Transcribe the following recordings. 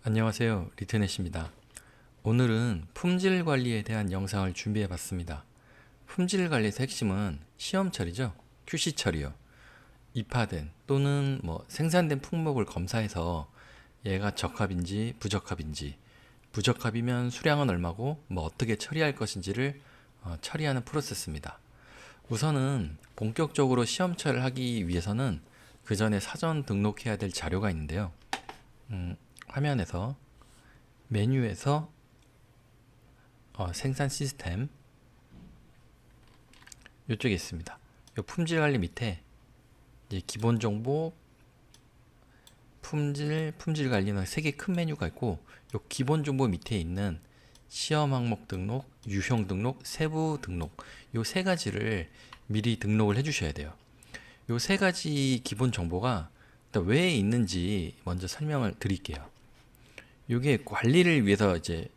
안녕하세요. 리트넷입니다. 오늘은 품질 관리에 대한 영상을 준비해 봤습니다. 품질 관리에서 핵심은 시험 처리죠. QC 처리요. 입하된 또는 생산된 품목을 검사해서 얘가 적합인지 부적합인지, 부적합이면 수량은 얼마고 어떻게 처리할 것인지를 처리하는 프로세스입니다. 우선은 본격적으로 시험 처리를 하기 위해서는 그 전에 사전 등록해야 될 자료가 있는데요. 화면에서 메뉴에서 생산 시스템 이쪽에 있습니다. 이 품질 관리 밑에 이제 기본 정보, 품질 관리는 세 개 큰 메뉴가 있고, 이 기본 정보 밑에 있는 시험 항목 등록, 유형 등록, 세부 등록, 이 세 가지를 미리 등록을 해주셔야 돼요. 이 세 가지 기본 정보가 일단 왜 있는지 먼저 설명을 드릴게요. 이게 관리를 위해서 이제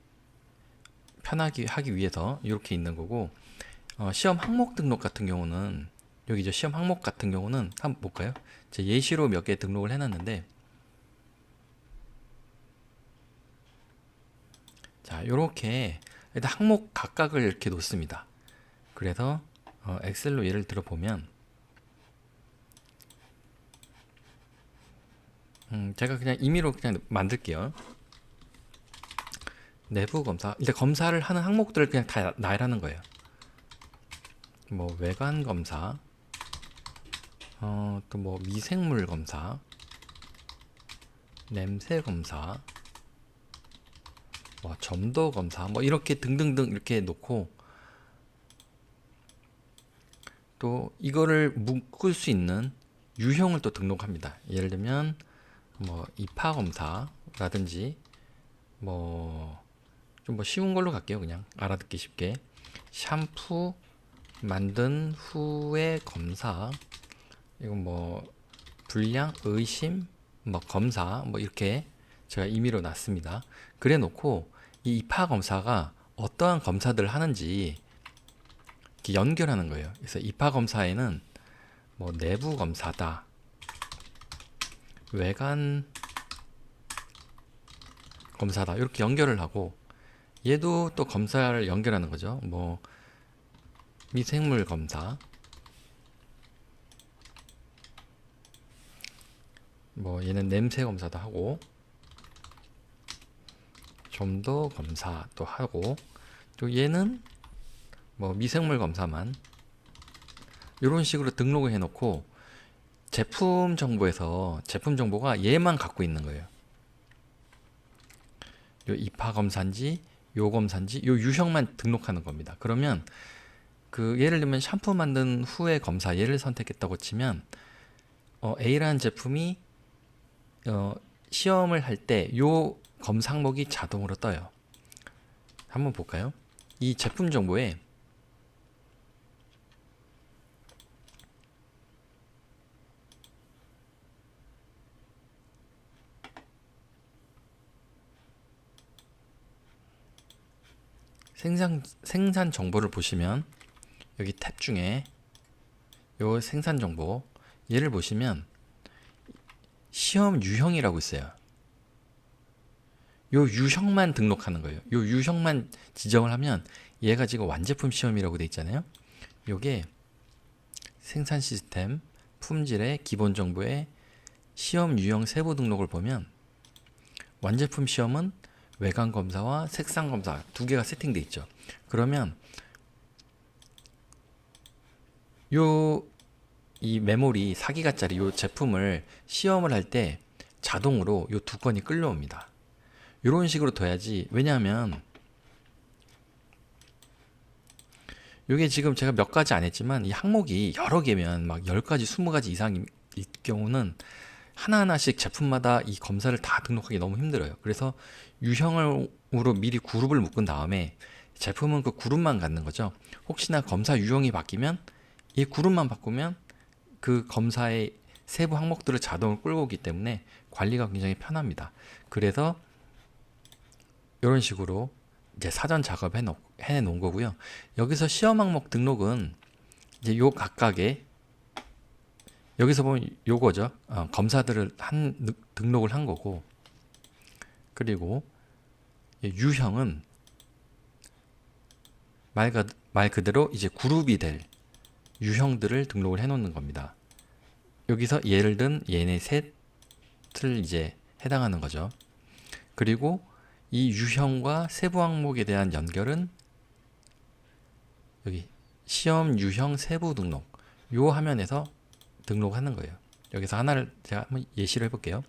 편하게 하기 위해서 이렇게 있는 거고, 시험 항목 등록 같은 경우는 여기죠. 시험 항목 같은 경우는 한번 볼까요? 제 예시로 몇 개 등록을 해놨는데, 자, 이렇게 일단 항목 각각을 이렇게 놓습니다. 그래서 엑셀로 예를 들어 보면, 제가 그냥 임의로 그냥 만들게요. 내부 검사. 일단 검사를 하는 항목들을 그냥 다 나열하는 거예요. 외관 검사, 또 미생물 검사, 냄새 검사, 점도 검사, 이렇게 등등등 이렇게 놓고, 또 이거를 묶을 수 있는 유형을 또 등록합니다. 예를 들면 이파 검사라든지 좀 쉬운 걸로 갈게요. 그냥 알아듣기 쉽게 샴푸 만든 후의 검사, 이건 불량, 의심, 검사 이렇게 제가 임의로 놨습니다. 그래 놓고 이 이파 검사가 어떠한 검사들을 하는지 이렇게 연결하는 거예요. 그래서 이파 검사에는 내부 검사다, 외관 검사다 이렇게 연결을 하고, 얘도 또 검사를 연결하는 거죠. 미생물 검사, 얘는 냄새 검사도 하고, 점도 검사도 하고, 또 얘는 미생물 검사만 이런 식으로 등록을 해놓고, 제품 정보에서 제품 정보가 얘만 갖고 있는 거예요. 요 이파 검사인지 요 검사인지 요 유형만 등록하는 겁니다. 그러면 예를 들면 샴푸 만든 후의 검사 얘를 선택했다고 치면 A라는 제품이 시험을 할 때 요 검사 항목이 자동으로 떠요. 한번 볼까요? 이 제품 정보에 생산 정보를 보시면 여기 탭 중에 요 생산 정보 얘를 보시면 시험 유형이라고 있어요. 요 유형만 등록하는 거예요. 요 유형만 지정을 하면 얘가 지금 완제품 시험이라고 돼 있잖아요. 요게 생산 시스템 품질의 기본 정보에 시험 유형 세부 등록을 보면 완제품 시험은 외관 검사와 색상 검사 두 개가 세팅돼 있죠. 그러면 이 메모리 4기가짜리 요 제품을 시험을 할 때 자동으로 요 두 건이 끌려옵니다. 이런 식으로 둬야지. 왜냐하면 이게 지금 제가 몇 가지 안 했지만 이 항목이 여러 개면 10가지, 20가지 이상일 경우는 하나하나씩 제품마다 이 검사를 다 등록하기 너무 힘들어요. 그래서 유형으로 미리 그룹을 묶은 다음에 제품은 그 그룹만 갖는 거죠. 혹시나 검사 유형이 바뀌면 이 그룹만 바꾸면 그 검사의 세부 항목들을 자동으로 끌고 오기 때문에 관리가 굉장히 편합니다. 그래서 이런 식으로 이제 사전 작업해 놓은 거고요. 여기서 시험 항목 등록은 이제 요 각각의 여기서 보면 요거죠. 검사들을 등록을 한 거고, 그리고 유형은 말 그대로 이제 그룹이 될 유형들을 등록을 해 놓는 겁니다. 여기서 예를 든 얘네 셋을 이제 해당하는 거죠. 그리고 이 유형과 세부 항목에 대한 연결은 여기 시험 유형 세부 등록 요 화면에서 등록하는 거예요. 여기서 하나를 제가 한번 예시를 해볼게요.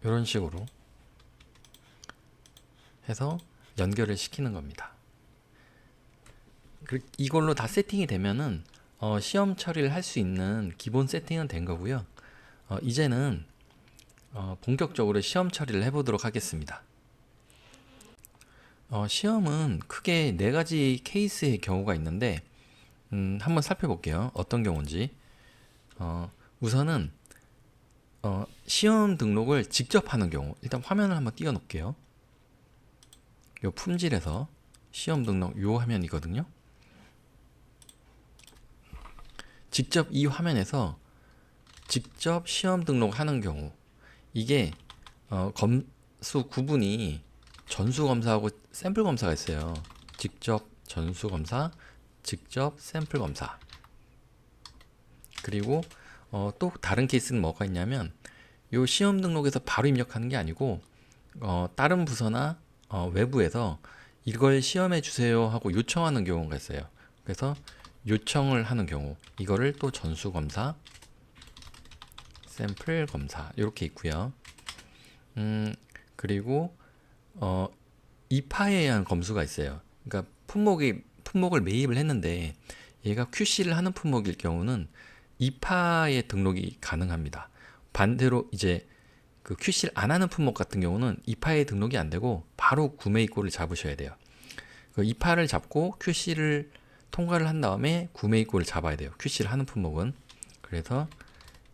이런 식으로 해서 연결을 시키는 겁니다. 이걸로 다 세팅이 되면은 시험 처리를 할 수 있는 기본 세팅은 된 거고요. 이제는 본격적으로 시험 처리를 해보도록 하겠습니다. 시험은 크게 네 가지 케이스의 경우가 있는데 한번 살펴볼게요. 어떤 경우인지. 우선은 시험 등록을 직접 하는 경우 일단 화면을 한번 띄워 놓을게요. 요 품질에서 시험 등록 요 화면이거든요. 직접 이 화면에서 직접 시험 등록하는 경우 이게 검수 구분이 전수검사하고 샘플 검사가 있어요. 직접 전수검사, 직접 샘플 검사. 그리고 또 다른 케이스는 뭐가 있냐면 요 시험 등록에서 바로 입력하는 게 아니고 다른 부서나 외부에서 이걸 시험해 주세요 하고 요청하는 경우가 있어요. 그래서 요청을 하는 경우 이거를 또 전수검사, 샘플 검사 이렇게 있고요. 그리고 이파에 의한 검수가 있어요. 그러니까 품목을 매입을 했는데 얘가 QC를 하는 품목일 경우는 이파에 등록이 가능합니다. 반대로 이제 그 QC를 안 하는 품목 같은 경우는 이파에 등록이 안 되고 바로 구매 입고를 잡으셔야 돼요. 그 이파를 잡고 QC를 통과를 한 다음에 구매 입고를 잡아야 돼요. QC를 하는 품목은. 그래서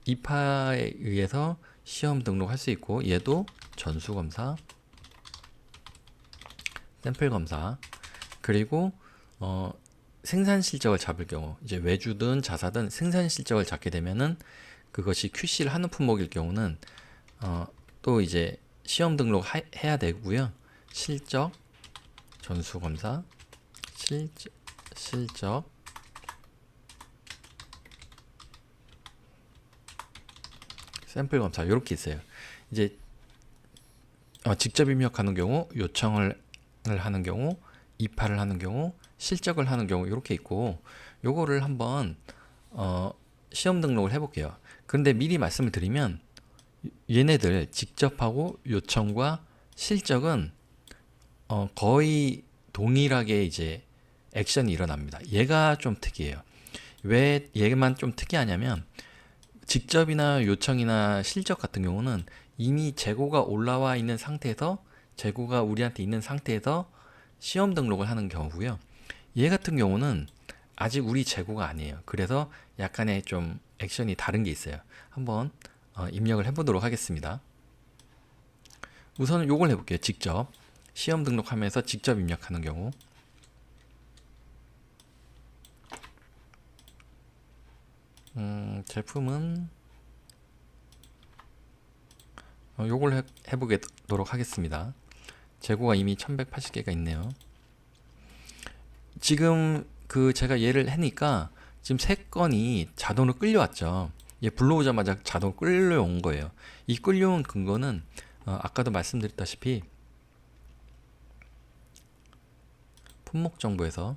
이파에 의해서 시험 등록할 수 있고 얘도 전수검사, 샘플 검사 그리고 생산 실적을 잡을 경우 이제 외주든 자사든 생산 실적을 잡게 되면은 그것이 QC를 하는 품목일 경우는 또 이제 시험 등록 해야 되고요. 실적 전수검사 실적 샘플 검사 이렇게 있어요. 이제 직접 입력하는 경우, 요청을 하는 경우, 이파를 하는 경우, 실적을 하는 경우 이렇게 있고 요거를 한번 시험 등록을 해볼게요. 그런데 미리 말씀을 드리면 얘네들 직접 하고 요청과 실적은 거의 동일하게 이제 액션이 일어납니다. 얘가 좀 특이해요. 왜 얘만 좀 특이하냐면 직접이나 요청이나 실적 같은 경우는 이미 재고가 올라와 있는 상태에서 재고가 우리한테 있는 상태에서 시험 등록을 하는 경우고요. 얘 같은 경우는 아직 우리 재고가 아니에요. 그래서 약간의 좀 액션이 다른 게 있어요. 한번 입력을 해보도록 하겠습니다. 우선은 요걸 해볼게요. 직접 시험 등록하면서 직접 입력하는 경우 제품은 요걸 해보도록 하겠습니다. 재고가 이미 1180개가 있네요. 지금 그 제가 얘를 하니까 지금 3건이 자동으로 끌려왔죠. 얘 불러오자마자 자동으로 끌려온 거예요. 이 끌려온 근거는 아까도 말씀드렸다시피 품목 정보에서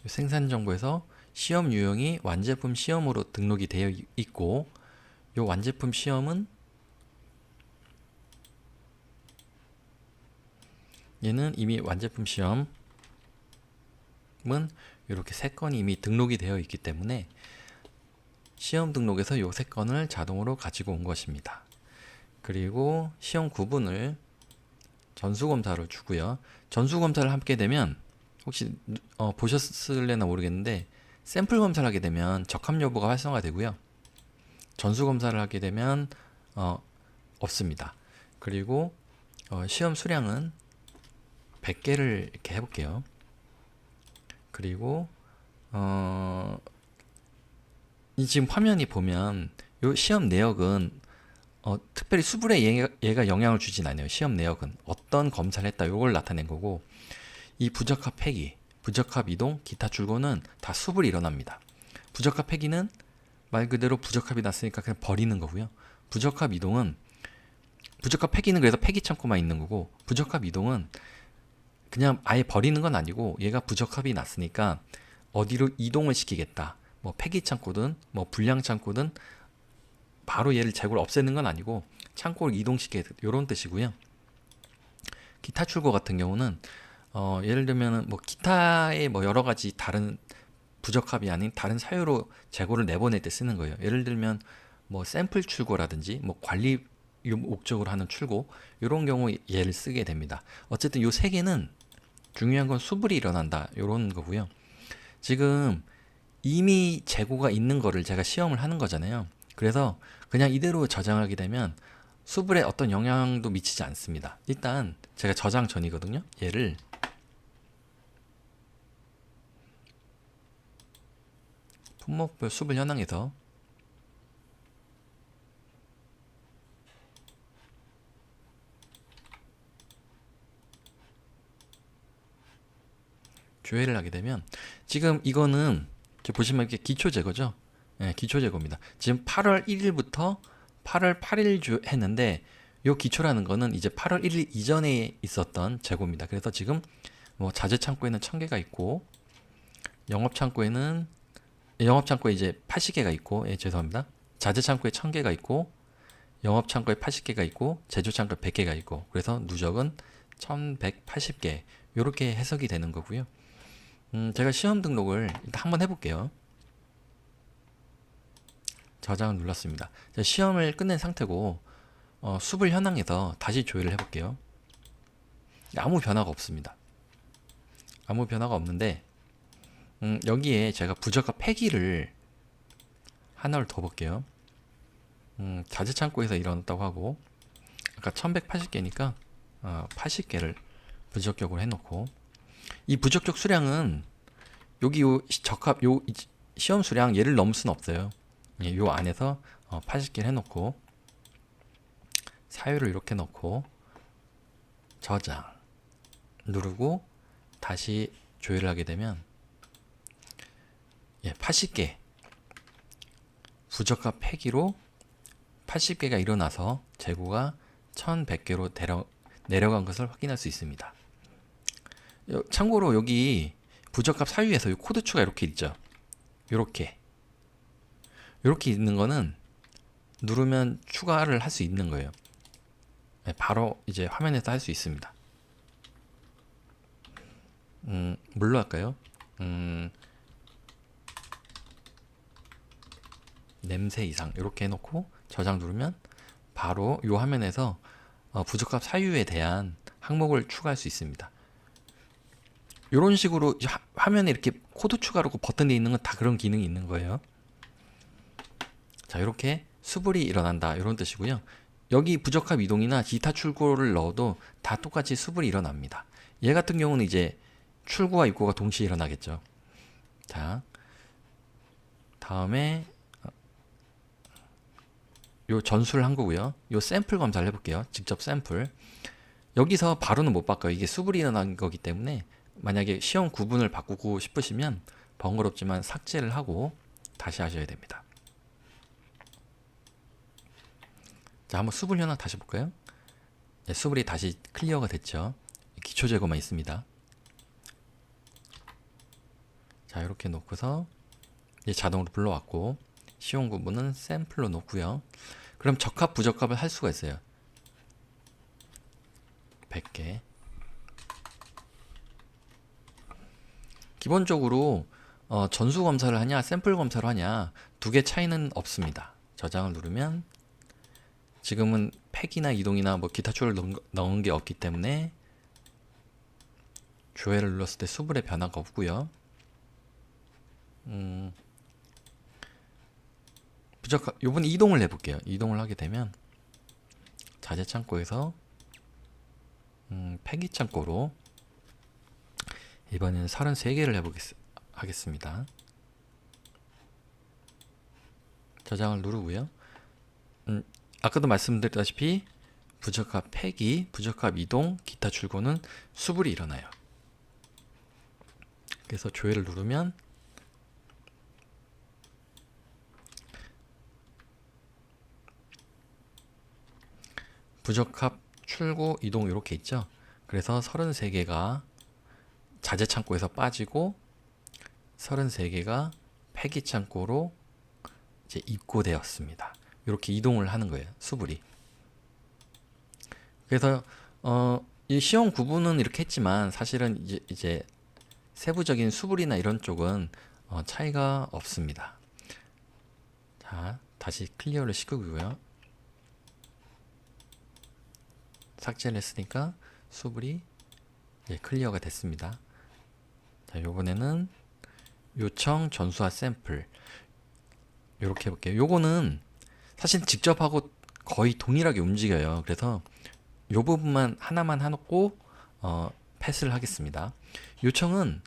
생산 정보에서 시험 유형이 완제품 시험으로 등록이 되어 있고 이 완제품 시험은 얘는 이미 완제품 시험은 이렇게 3건이 이미 등록이 되어 있기 때문에 시험 등록에서 이 3건을 자동으로 가지고 온 것입니다. 그리고 시험 구분을 전수검사로 주고요. 전수검사를 하게 되면 혹시 보셨을래나 모르겠는데 샘플 검사를 하게 되면 적합 여부가 활성화되고요. 전수검사를 하게 되면 없습니다. 그리고 시험 수량은 100개를 이렇게 해볼게요. 그리고 이 지금 화면이 보면 요 시험 내역은 특별히 수불에 얘가 영향을 주진 않아요. 시험 내역은 어떤 검사를 했다 요걸 나타낸 거고, 이 부적합 폐기, 부적합 이동, 기타 출고는 다 수불이 일어납니다. 부적합 폐기는 말 그대로 부적합이 났으니까 그냥 버리는 거고요. 부적합 이동은, 부적합 폐기는 그래서 폐기 창고만 있는 거고, 부적합 이동은 그냥 아예 버리는 건 아니고 얘가 부적합이 났으니까 어디로 이동을 시키겠다. 뭐 폐기 창고든 뭐 불량 창고든 바로 얘를 재고를 없애는 건 아니고 창고를 이동시키겠다. 이런 뜻이고요. 기타 출고 같은 경우는 예를 들면은 뭐 기타의 뭐 여러 가지 다른 부적합이 아닌 다른 사유로 재고를 내보낼 때 쓰는 거예요. 예를 들면 뭐 샘플 출고라든지 뭐 관리 목적으로 하는 출고, 이런 경우 얘를 쓰게 됩니다. 어쨌든 요 세 개는 중요한 건 수불이 일어난다 이런 거고요. 지금 이미 재고가 있는 거를 제가 시험을 하는 거잖아요. 그래서 그냥 이대로 저장하게 되면 수불에 어떤 영향도 미치지 않습니다. 일단 제가 저장 전이거든요. 얘를 품목별 수불 현황에서 조회를 하게 되면, 지금 이거는 보시면 이렇게 기초 제거죠. 예, 기초 제거입니다. 지금 8월 1일부터 8월 8일 했는데 요 기초라는 거는 이제 8월 1일 이전에 있었던 재고입니다. 그래서 지금 뭐 자재 창고에는 1000개가 있고, 영업 창고에는 영업 창고에 이제 80개가 있고, 예, 죄송합니다. 자재 창고에 1000개가 있고, 영업 창고에 80개가 있고, 제조 창고에 100개가 있고, 그래서 누적은 1180개. 요렇게 해석이 되는 거고요. 제가 시험 등록을 일단 한번 해볼게요. 저장을 눌렀습니다. 시험을 끝낸 상태고 수불 현황에서 다시 조회를 해볼게요. 아무 변화가 없습니다. 아무 변화가 없는데 여기에 제가 부적합 폐기를 하나를 더 볼게요. 자재 창고에서 일어났다고 하고, 아까 1180개니까 80개를 부적격으로 해놓고, 이 부적격 수량은 여기 요 적합 요 시험 수량 얘를 넘을 수는 없어요. 예, 요 안에서 80개를 해놓고 사유를 이렇게 넣고 저장 누르고 다시 조회를 하게 되면, 예, 80개 부적합 폐기로 80개가 일어나서 재고가 1100개로 내려간 것을 확인할 수 있습니다. 참고로 여기 부적합 사유에서 이 코드 추가 이렇게 있죠. 이렇게 있는 거는 누르면 추가를 할 수 있는 거예요. 바로 이제 화면에서 할 수 있습니다. 뭘로 할까요? 냄새 이상 이렇게 해놓고 저장 누르면 바로 이 화면에서 부적합 사유에 대한 항목을 추가할 수 있습니다. 이런 식으로 화면에 이렇게 코드 추가로 버튼이 있는 건 다 그런 기능이 있는 거예요. 자, 이렇게 수불이 일어난다 이런 뜻이고요. 여기 부적합 이동이나 기타 출고를 넣어도 다 똑같이 수불이 일어납니다. 얘 같은 경우는 이제 출고와 입고가 동시에 일어나겠죠. 자, 다음에 요 전수를 한 거고요. 요 샘플 검사를 해볼게요. 직접 샘플. 여기서 바로는 못 바꿔요. 이게 수불이 일어난 거기 때문에 만약에 시험 구분을 바꾸고 싶으시면 번거롭지만 삭제를 하고 다시 하셔야 됩니다. 자, 한번 수불 현황 다시 볼까요? 네, 수불이 다시 클리어가 됐죠. 기초 제거만 있습니다. 자, 이렇게 놓고서 이제 자동으로 불러왔고, 시험 구분은 샘플로 놓고요. 그럼 적합 부적합을 할 수가 있어요. 100개. 기본적으로 전수 검사를 하냐 샘플 검사를 하냐 두 개 차이는 없습니다. 저장을 누르면 지금은 팩이나 이동이나 뭐 기타 추를 넣은 게 없기 때문에 조회를 눌렀을 때 수불의 변화가 없고요. 부적합, 요번 이동을 해볼게요. 이동을 하게 되면 자재 창고에서 폐기 창고로 이번에는 33개를 하겠습니다. 저장을 누르고요. 아까도 말씀드렸다시피 부적합 폐기, 부적합 이동, 기타 출고는 수불이 일어나요. 그래서 조회를 누르면 부적합 출고, 이동 이렇게 있죠. 그래서 33개가 자재 창고에서 빠지고 33개가 폐기 창고로 이제 입고되었습니다. 이렇게 이동을 하는 거예요. 수불이. 그래서 이 시험 구분은 이렇게 했지만 사실은 이제 세부적인 수불이나 이런 쪽은 차이가 없습니다. 자, 다시 클리어를 시키고요. 삭제를 했으니까 수불이 클리어가 됐습니다. 자, 요번에는 요청 전수와 샘플 이렇게 해볼게요. 요거는 사실 직접 하고 거의 동일하게 움직여요. 그래서 요 부분만 하나만 해놓고 패스를 하겠습니다. 요청은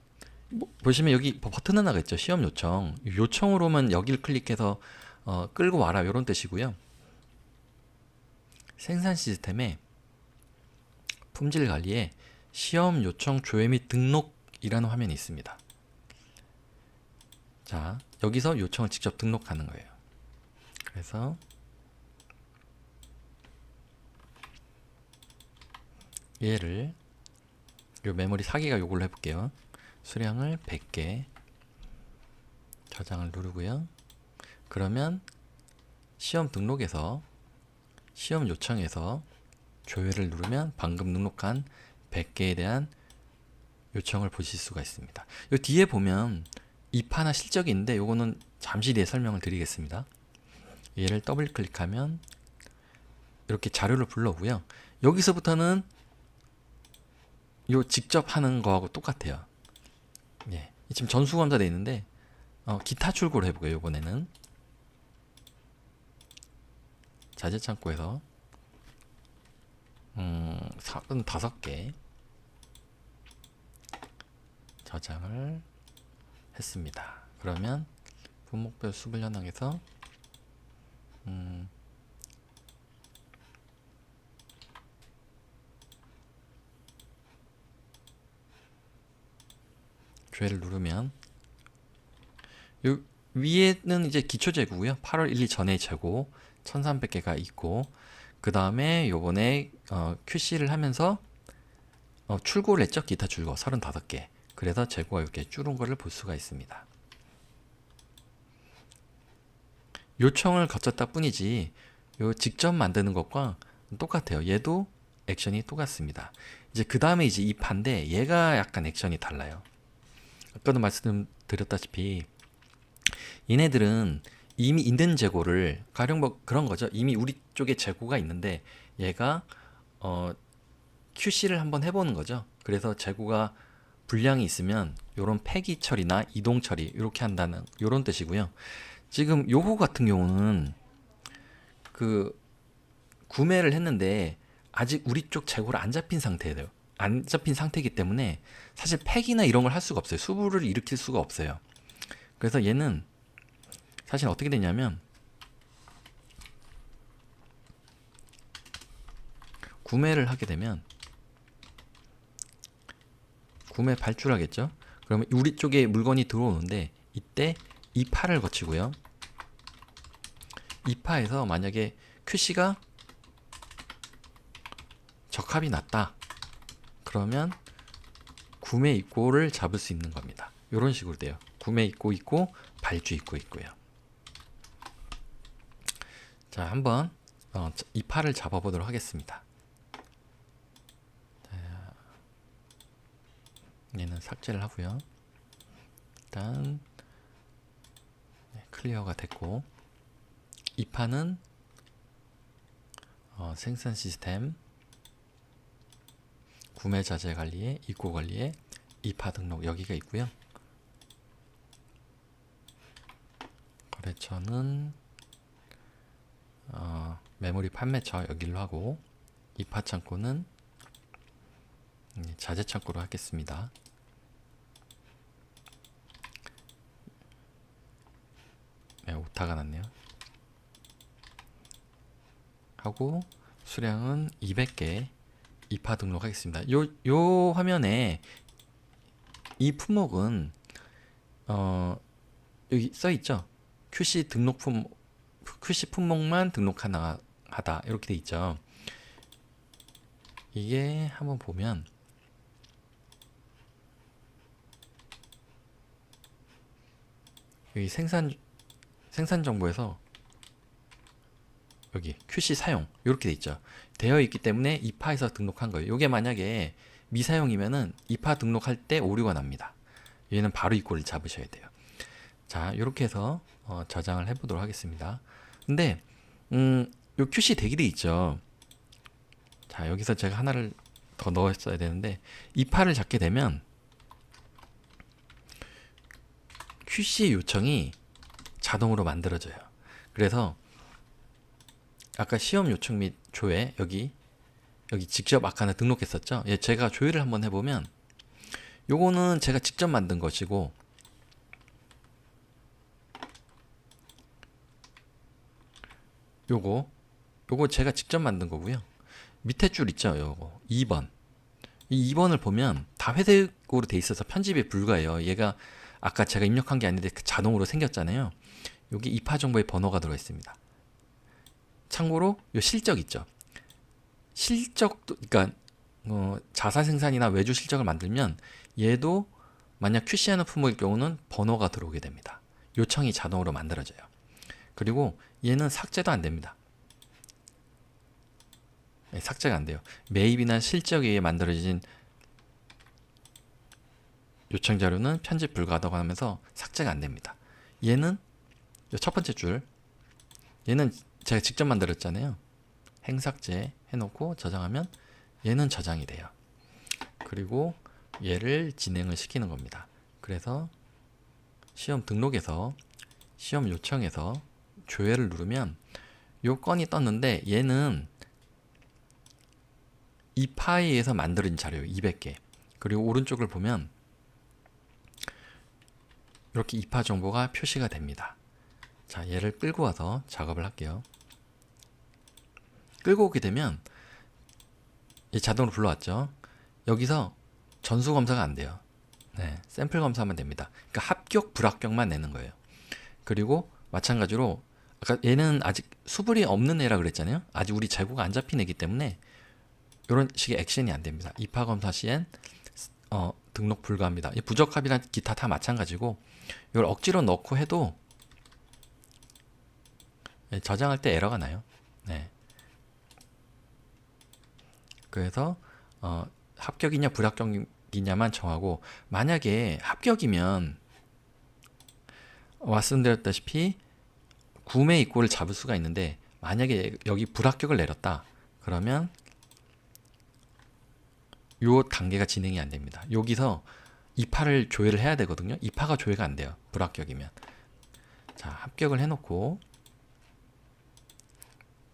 보시면 여기 버튼 하나가 있죠. 시험 요청. 요청으로만 여기를 클릭해서 끌고 와라 이런 뜻이고요. 생산 시스템에 품질 관리에 시험 요청 조회 및 등록이라는 화면이 있습니다. 자, 여기서 요청을 직접 등록하는 거예요. 그래서 얘를 요 메모리 4기가 요걸로 해볼게요. 수량을 100개 저장을 누르고요. 그러면 시험 등록에서 시험 요청에서 조회를 누르면 방금 등록한 100개에 대한 요청을 보실 수가 있습니다. 요 뒤에 보면 입하나 실적이 있는데 요거는 잠시 뒤에 설명을 드리겠습니다. 얘를 더블 클릭하면 이렇게 자료를 불러오고요. 여기서부터는 요 직접 하는 거하고 똑같아요. 예. 지금 전수검사 되어 있는데 기타 출고를 해볼게요. 이번에는 자재 창고에서 35개 저장을 했습니다. 그러면 분목별 수불 현황에서 조회를 누르면 요 위에는 이제 기초 재고고요. 8월 1일 전에 재고 1300개가 있고 그 다음에 요번에 QC를 하면서 출고를 했죠. 기타 출고 35개. 그래서 재고가 이렇게 줄은 거를 볼 수가 있습니다. 요청을 거쳤다 뿐이지 요 직접 만드는 것과 똑같아요. 얘도 액션이 똑같습니다. 이제 그 다음에 이제 이 판인데 얘가 약간 액션이 달라요. 아까도 말씀드렸다시피 얘네들은 이미 있는 재고를 가령 뭐 그런 거죠. 이미 우리 쪽에 재고가 있는데 얘가 QC를 한번 해보는 거죠. 그래서 재고가 분량이 있으면 요런 폐기 처리나 이동 처리 이렇게 한다는 요런 뜻이고요. 지금 요거 같은 경우는 그 구매를 했는데 아직 우리 쪽 재고를 안 잡힌 상태예요. 안 잡힌 상태이기 때문에 사실 폐기나 이런 걸 할 수가 없어요. 수불을 일으킬 수가 없어요. 그래서 얘는 사실 어떻게 되냐면 구매를 하게 되면 구매 발주하겠죠. 그러면 우리 쪽에 물건이 들어오는데 이때 이파를 거치고요. 이파에서 만약에 QC가 적합이 낮다. 그러면 구매 입고를 잡을 수 있는 겁니다. 이런 식으로 돼요. 구매 입고 있고 발주 입고 있고요. 자, 한번 이파를 잡아보도록 하겠습니다. 자, 얘는 삭제를 하고요. 일단 클리어가 됐고 이파는 생산 시스템 구매 자재 관리에 입고 관리에 이파 등록 여기가 있고요. 거래처는 메모리 판매처 여기로 하고 입하 창구는 자재 창구로 하겠습니다. 네, 오타가 났네요. 하고 수량은 200개 입하 등록하겠습니다. 요 화면에 이 품목은 여기 써 있죠. QC 품목만 등록하다 이렇게 돼 있죠. 이게 한번 보면 여기 생산 정보에서 여기 QC 사용 이렇게 돼 있죠. 되어 있기 때문에 입하에서 등록한 거예요. 이게 만약에 미사용이면은 입하 등록할 때 오류가 납니다. 얘는 바로 입고를 잡으셔야 돼요. 자, 이렇게 해서 저장을 해보도록 하겠습니다. 근데 요 QC 대기돼 있죠. 자, 여기서 제가 하나를 더 넣었어야 되는데 입하를 잡게 되면 QC 요청이 자동으로 만들어져요. 그래서 아까 시험 요청 및 조회 여기 직접 아까는 등록했었죠. 예, 제가 조회를 한번 해보면 요거는 제가 직접 만든 것이고 요거 제가 직접 만든 거고요. 밑에 줄 있죠. 요거 2번 이 2번을 보면 다 회색으로 돼 있어서 편집이 불가해요. 얘가 아까 제가 입력한 게 아닌데 자동으로 생겼잖아요. 여기 입하 정보의 번호가 들어 있습니다. 참고로 요 실적 있죠. 실적도 그러니까 자사 생산이나 외주 실적을 만들면 얘도 만약 QC하는 품목일 경우는 번호가 들어오게 됩니다. 요청이 자동으로 만들어져요. 그리고 얘는 삭제도 안 됩니다. 네, 삭제가 안 돼요. 매입이나 실적에 의해 만들어진 요청 자료는 편집 불가하다고 하면서 삭제가 안 됩니다. 얘는 첫 번째 줄 얘는 제가 직접 만들었잖아요. 행삭제 해놓고 저장하면 얘는 저장이 돼요. 그리고 얘를 진행을 시키는 겁니다. 그래서 시험 등록에서 시험 요청에서 조회를 누르면 요 건이 떴는데 얘는 이 파일에서 만들어진 자료예요. 200개. 그리고 오른쪽을 보면 이렇게 입하 정보가 표시가 됩니다. 자, 얘를 끌고 와서 작업을 할게요. 끌고 오게 되면 얘 자동으로 불러왔죠. 여기서 전수 검사가 안 돼요. 네, 샘플 검사하면 됩니다. 그러니까 합격, 불합격만 내는 거예요. 그리고 마찬가지로 아까 얘는 아직 수불이 없는 애라 그랬잖아요. 아직 우리 재고가 안 잡힌 애기 때문에 이런 식의 액션이 안 됩니다. 입하 검사 시엔 등록 불가합니다. 부적합이나 기타 다 마찬가지고 이걸 억지로 넣고 해도 저장할 때 에러가 나요. 네. 그래서 합격이냐 불합격이냐만 정하고 만약에 합격이면 말씀드렸다시피 구매 입고를 잡을 수가 있는데 만약에 여기 불합격을 내렸다 그러면 요 단계가 진행이 안 됩니다. 여기서 입하를 조회를 해야 되거든요. 입하가 조회가 안 돼요. 불합격이면. 자, 합격을 해놓고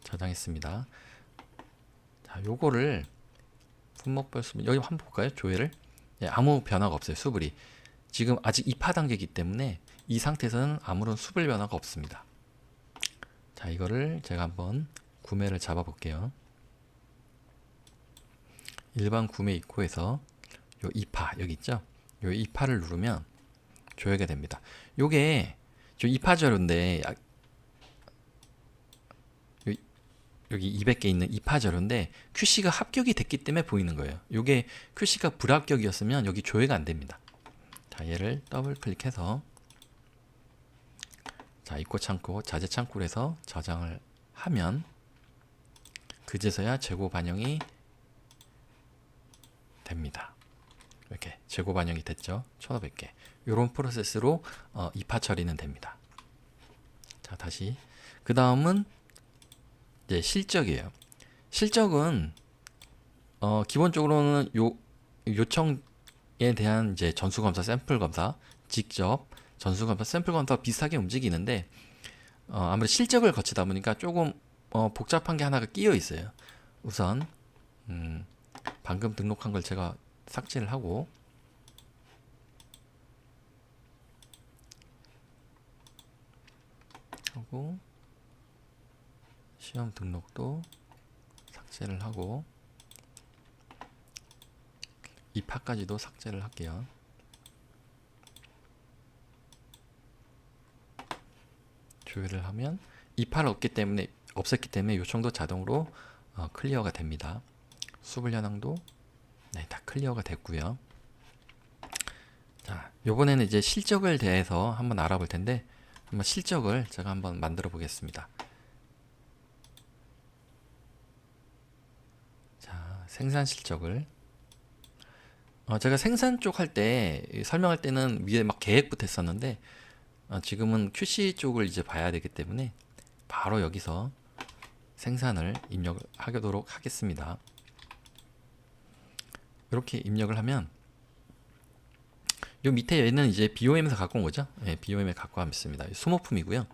저장했습니다. 자, 요거를 품목별 수분 여기 한번 볼까요? 조회를. 예, 아무 변화가 없어요. 수불이. 지금 아직 입하 단계이기 때문에 이 상태에서는 아무런 수불 변화가 없습니다. 자, 이거를 제가 한번 구매를 잡아 볼게요. 일반 구매 입고에서 요 입하 여기 있죠? 요 입하를 누르면 조회가 됩니다. 요게 저 입하 자료인데 여기 200개 있는 입하 자료인데 QC가 합격이 됐기 때문에 보이는 거예요. 요게 QC가 불합격이었으면 여기 조회가 안 됩니다. 자, 얘를 더블 클릭해서 자, 입고 창구, 자재 창구에서 저장을 하면 그제서야 재고 반영이 됩니다. 이렇게 재고 반영이 됐죠. 1500개. 이런 프로세스로 입하 처리는 됩니다. 자, 다시 그 다음은 이제 실적이에요. 실적은 기본적으로는 요청에 대한 이제 전수검사, 샘플 검사, 직접 전수검사, 샘플 검사 비슷하게 움직이는데 아무래도 실적을 거치다 보니까 조금 복잡한 게 하나가 끼어 있어요. 우선 방금 등록한 걸 제가 삭제를 하고 시험 등록도 삭제를 하고 입학까지도 삭제를 할게요. 조회를 하면 입학을 없앴기 때문에 요청도 자동으로 클리어가 됩니다. 수불 현황도 네, 다 클리어가 됐고요. 자, 요번에는 이제 실적을 대해서 한번 알아볼 텐데 한번 실적을 제가 한번 만들어 보겠습니다. 자, 생산 실적을 제가 생산 쪽 할 때 설명할 때는 위에 막 계획부터 했었는데 지금은 QC 쪽을 이제 봐야 되기 때문에 바로 여기서 생산을 입력하도록 하겠습니다. 이렇게 입력을 하면 요 밑에 얘는 이제 BOM에서 갖고 온 거죠. 네, BOM에 갖고 왔습니다. 소모품이고요.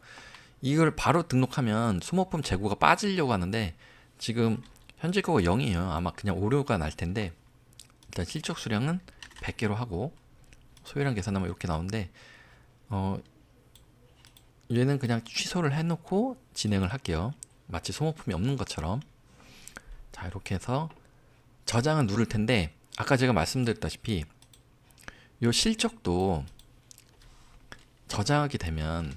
이걸 바로 등록하면 소모품 재고가 빠지려고 하는데 지금 현재 거가 0이에요. 아마 그냥 오류가 날 텐데 일단 실적 수량은 100개로 하고 소요량 계산하면 이렇게 나오는데 얘는 그냥 취소를 해놓고 진행을 할게요. 마치 소모품이 없는 것처럼. 자, 이렇게 해서 저장을 누를 텐데 아까 제가 말씀드렸다시피 이 실적도 저장하게 되면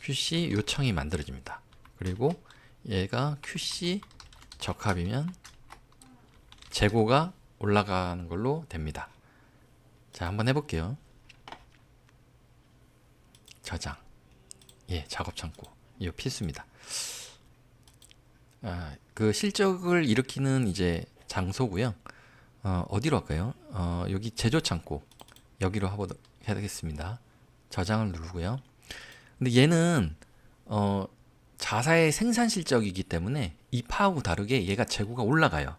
QC 요청이 만들어집니다. 그리고 얘가 QC 적합이면 재고가 올라가는 걸로 됩니다. 자, 한번 해볼게요. 저장. 예, 작업 창고. 이거 필수입니다. 그 실적을 일으키는 이제 장소고요. 어디로 할까요? 여기 제조 창고. 여기로 해야겠습니다. 저장을 누르고요. 근데 얘는 자사의 생산 실적이기 때문에 입하하고 다르게 얘가 재고가 올라가요.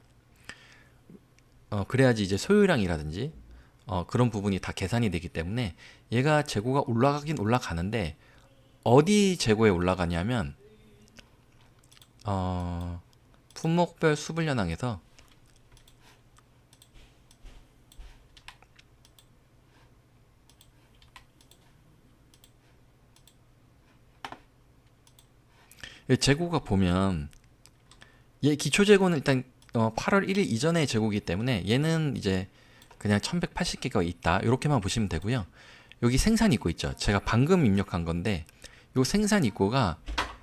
그래야지 이제 소요량이라든지 그런 부분이 다 계산이 되기 때문에 얘가 재고가 올라가긴 올라가는데 어디 재고에 올라가냐면 품목별 수불 현황에서 재고가 보면 얘 기초 재고는 일단 8월 1일 이전의 재고이기 때문에 얘는 이제 그냥 1180개가 있다 이렇게만 보시면 되고요. 여기 생산 입고 있죠. 제가 방금 입력한 건데 요 생산 입고가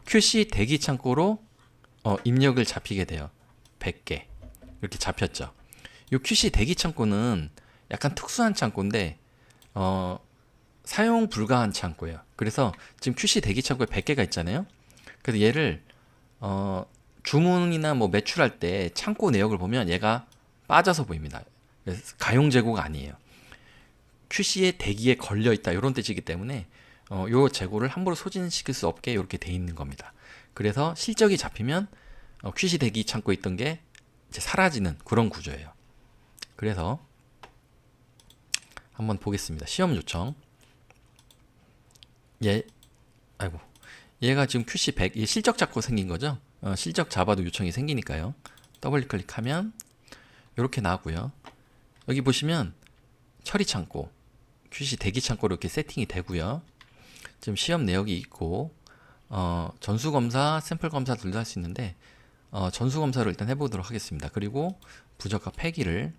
QC 대기 창고로 입력을 잡히게 돼요. 100개 이렇게 잡혔죠. 요 QC 대기 창고는 약간 특수한 창고인데 사용 불가한 창고예요. 그래서 지금 QC 대기 창고에 100개가 있잖아요. 그래서 얘를 주문이나 뭐 매출할 때 창고 내역을 보면 얘가 빠져서 보입니다. 그래서 가용 재고가 아니에요. QC의 대기에 걸려 있다 이런 뜻이기 때문에 요 재고를 함부로 소진시킬 수 없게 이렇게 돼 있는 겁니다. 그래서 실적이 잡히면 QC 대기 창고에 있던 게 이제 사라지는 그런 구조예요. 그래서 한번 보겠습니다. 시험 요청. 얘가 지금 QC 100, 실적 잡고 생긴 거죠. 실적 잡아도 요청이 생기니까요. 더블 클릭하면 이렇게 나오고요. 여기 보시면 처리 창고, QC 대기 창고로 이렇게 세팅이 되고요. 지금 시험 내역이 있고 전수 검사, 샘플 검사 둘 다 할 수 있는데 전수 검사를 일단 해보도록 하겠습니다. 그리고 부적합 폐기를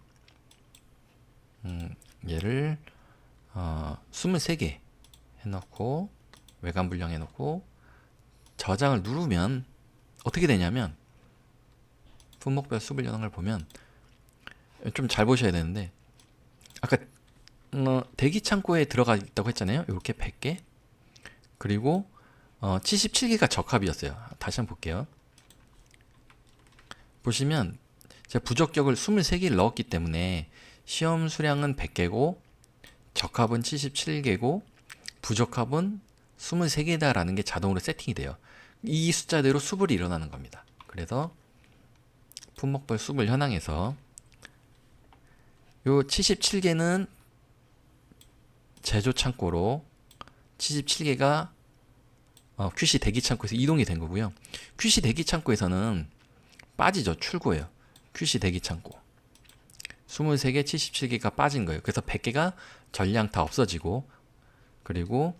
얘를 23개 해놓고 외관 분량 해놓고 저장을 누르면 어떻게 되냐면 품목별 수불 현황을 보면 좀 잘 보셔야 되는데 아까 대기 창고에 들어가 있다고 했잖아요. 이렇게 100개 그리고 77개가 적합이었어요. 다시 한번 볼게요. 보시면 제가 부적격을 23개를 넣었기 때문에 시험 수량은 100개고 적합은 77개고 부적합은 23개다라는 게 자동으로 세팅이 돼요. 이 숫자대로 수불이 일어나는 겁니다. 그래서 품목별 수불 현황에서 요 77개는 제조 창고로 77개가 QC 대기 창고에서 이동이 된 거고요. QC 대기 창고에서는 빠지죠. 출고예요. QC 대기 창고. 23개, 77개가 빠진 거예요. 그래서 100개가 전량 다 없어지고, 그리고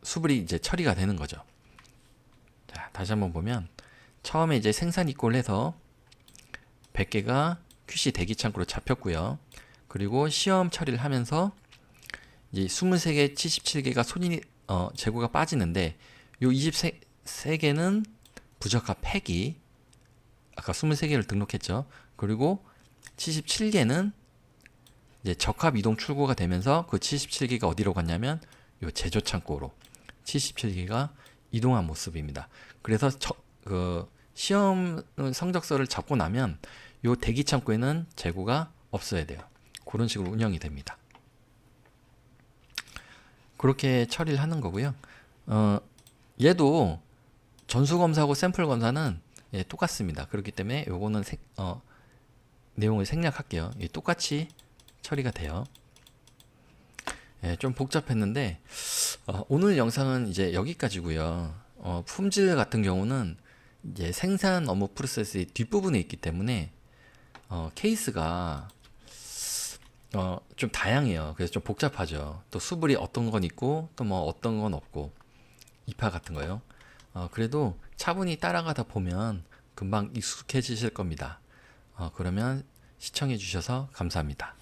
수불이 이제 처리가 되는 거죠. 자, 다시 한번 보면 처음에 이제 생산 입고를 해서 100개가 QC 대기 창고로 잡혔고요. 그리고 시험 처리를 하면서 이제 23개, 77개가 재고가 빠지는데 요 23개는 부적합 폐기, 아까 23개를 등록했죠. 그리고 77개는 이제 적합 이동 출고가 되면서 그 77개가 어디로 갔냐면 요 제조 창고로 77개가 이동한 모습입니다. 그래서 그 시험 성적서를 잡고 나면 요 대기 창고에는 재고가 없어야 돼요. 그런 식으로 운영이 됩니다. 그렇게 처리를 하는 거고요. 얘도 전수검사하고 샘플 검사는 예, 똑같습니다. 그렇기 때문에 요거는 내용을 생략할게요. 예, 똑같이 처리가 돼요. 예, 좀 복잡했는데 오늘 영상은 이제 여기까지고요. 품질 같은 경우는 이제 생산 업무 프로세스의 뒷부분에 있기 때문에 케이스가 좀 다양해요. 그래서 좀 복잡하죠. 또 수불이 어떤 건 있고 또 뭐 어떤 건 없고 이파 같은 거요. 그래도 차분히 따라가다 보면 금방 익숙해지실 겁니다. 그러면 시청해 주셔서 감사합니다.